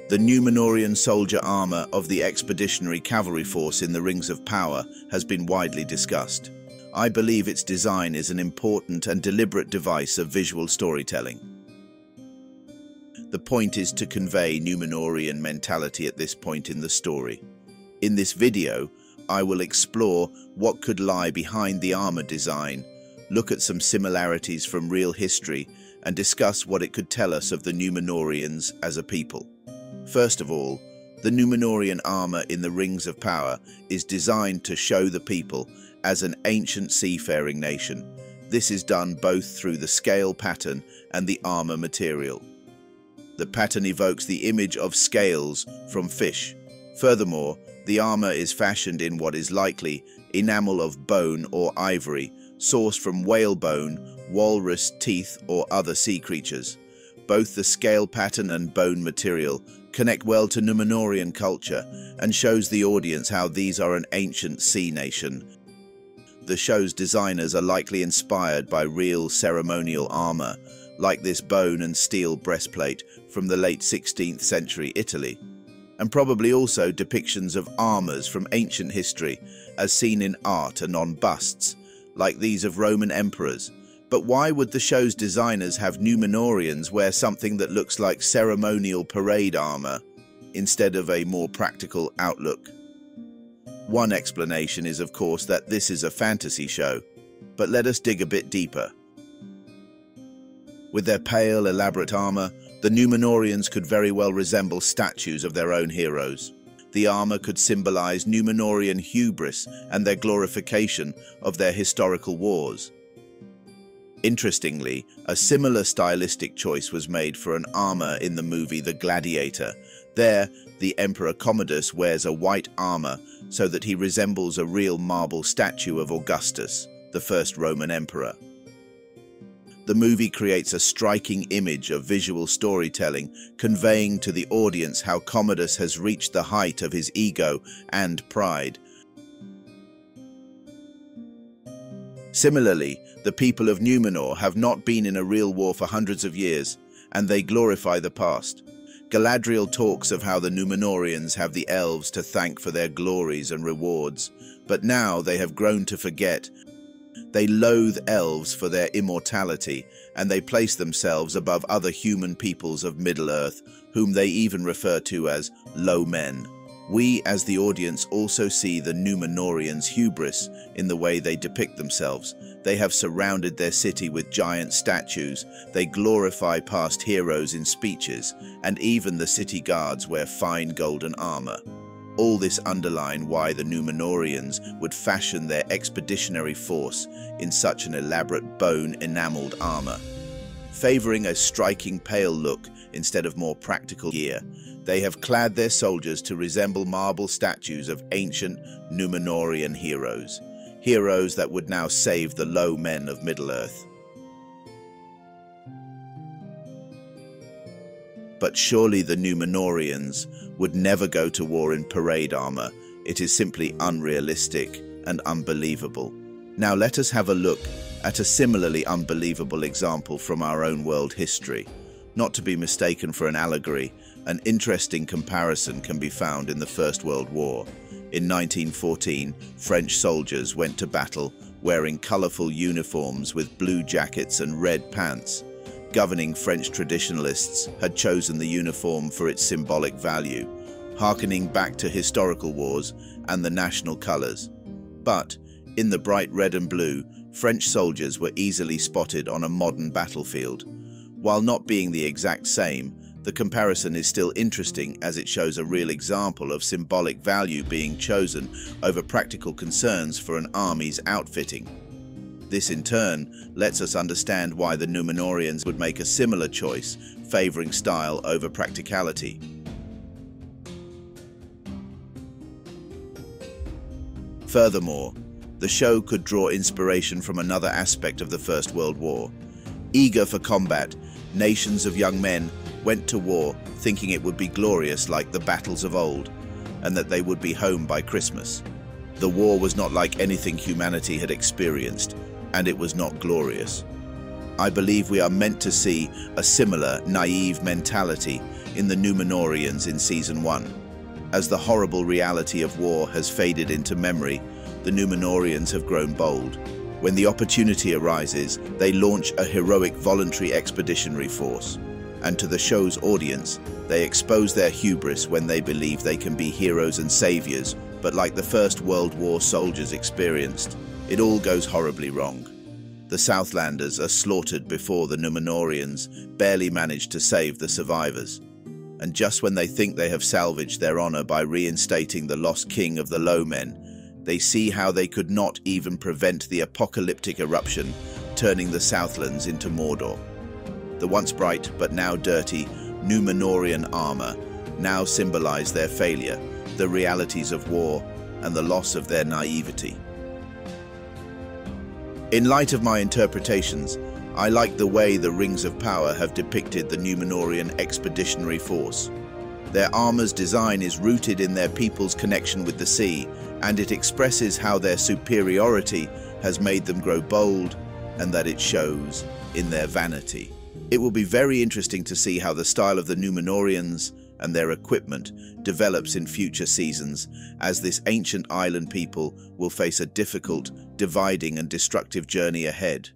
The Númenórean soldier armor of the expeditionary cavalry force in the Rings of Power has been widely discussed. I believe its design is an important and deliberate device of visual storytelling. The point is to convey Númenórean mentality at this point in the story. In this video, I will explore what could lie behind the armor design, look at some similarities from real history, and discuss what it could tell us of the Númenóreans as a people. First of all, the Númenórean armor in the Rings of Power is designed to show the people as an ancient seafaring nation. This is done both through the scale pattern and the armor material. The pattern evokes the image of scales from fish. Furthermore, the armor is fashioned in what is likely enamel of bone or ivory, sourced from whalebone, walrus teeth, or other sea creatures. Both the scale pattern and bone material connect well to Númenórean culture and shows the audience how these are an ancient sea nation. The show's designers are likely inspired by real ceremonial armor, like this bone and steel breastplate from the late 16th century Italy, and probably also depictions of armors from ancient history as seen in art and on busts, like these of Roman emperors. But why would the show's designers have Númenóreans wear something that looks like ceremonial parade armor instead of a more practical outlook? One explanation is, of course, that this is a fantasy show, but let us dig a bit deeper. With their pale, elaborate armor, the Númenóreans could very well resemble statues of their own heroes. The armor could symbolize Númenórean hubris and their glorification of their historical wars. Interestingly, a similar stylistic choice was made for an armor in the movie The Gladiator. There, the Emperor Commodus wears a white armor so that he resembles a real marble statue of Augustus, the first Roman emperor. The movie creates a striking image of visual storytelling, conveying to the audience how Commodus has reached the height of his ego and pride. Similarly, the people of Númenor have not been in a real war for hundreds of years, and they glorify the past. Galadriel talks of how the Númenóreans have the elves to thank for their glories and rewards, but now they have grown to forget. They loathe elves for their immortality, and they place themselves above other human peoples of Middle-earth, whom they even refer to as low men. We, as the audience, also see the Númenóreans' hubris in the way they depict themselves. They have surrounded their city with giant statues, they glorify past heroes in speeches, and even the city guards wear fine golden armor. All this underline why the Númenóreans would fashion their expeditionary force in such an elaborate bone-enameled armor. Favoring a striking pale look instead of more practical gear, they have clad their soldiers to resemble marble statues of ancient Númenórean heroes. Heroes that would now save the low men of Middle-earth. But surely the Númenóreans would never go to war in parade armor. It is simply unrealistic and unbelievable. Now let us have a look at a similarly unbelievable example from our own world history. Not to be mistaken for an allegory, an interesting comparison can be found in the First World War. In 1914, French soldiers went to battle wearing colorful uniforms with blue jackets and red pants. Governing French traditionalists had chosen the uniform for its symbolic value, harkening back to historical wars and the national colors. But, in the bright red and blue, French soldiers were easily spotted on a modern battlefield. While not being the exact same, the comparison is still interesting as it shows a real example of symbolic value being chosen over practical concerns for an army's outfitting. This in turn lets us understand why the Númenóreans would make a similar choice, favoring style over practicality. Furthermore, the show could draw inspiration from another aspect of the First World War. Eager for combat, nations of young men went to war thinking it would be glorious like the battles of old, and that they would be home by Christmas. The war was not like anything humanity had experienced, and it was not glorious. I believe we are meant to see a similar, naive mentality in the Númenóreans in Season 1. As the horrible reality of war has faded into memory, the Númenóreans have grown bold. When the opportunity arises, they launch a heroic voluntary expeditionary force. And to the show's audience, they expose their hubris when they believe they can be heroes and saviors, but like the First World War soldiers experienced, it all goes horribly wrong. The Southlanders are slaughtered before the Númenóreans barely manage to save the survivors. And just when they think they have salvaged their honor by reinstating the lost king of the Low Men, they see how they could not even prevent the apocalyptic eruption, turning the Southlands into Mordor. The once bright but now dirty Númenórean armor now symbolize their failure, the realities of war, and the loss of their naivety. In light of my interpretations, I like the way the Rings of Power have depicted the Númenórean expeditionary force. Their armor's design is rooted in their people's connection with the sea, and it expresses how their superiority has made them grow bold, and that it shows in their vanity. It will be very interesting to see how the style of the Númenóreans and their equipment develops in future seasons, as this ancient island people will face a difficult, dividing and destructive journey ahead.